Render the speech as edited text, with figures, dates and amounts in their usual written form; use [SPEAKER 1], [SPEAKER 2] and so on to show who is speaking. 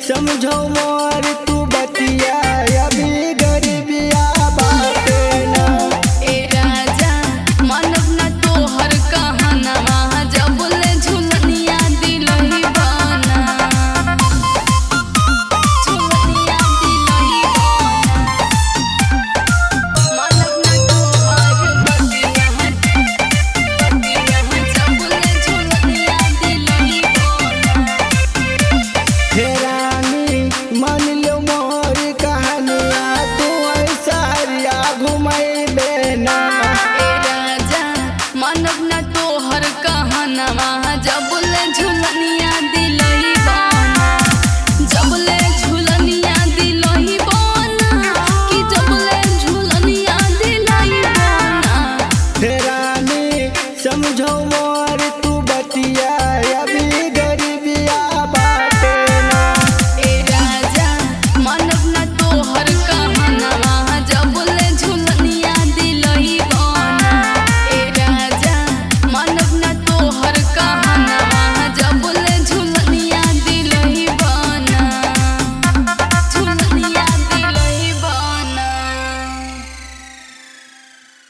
[SPEAKER 1] समझो मोर तू बतिया अभी गरीबिया बाटे ना।
[SPEAKER 2] ए राजा मानव ना तोहर कहनवा जब ले झुलनिया दिलही बना झुलनिया दिलही बना मानव ना तोहर बतिया जब ले झुलनिया दिलही बना।
[SPEAKER 1] मान लो मोर कहानिया तू ऐसा घुमैबे ना।
[SPEAKER 2] ए राजा मानव ना तोहर कहनवा जब ले झुलनिया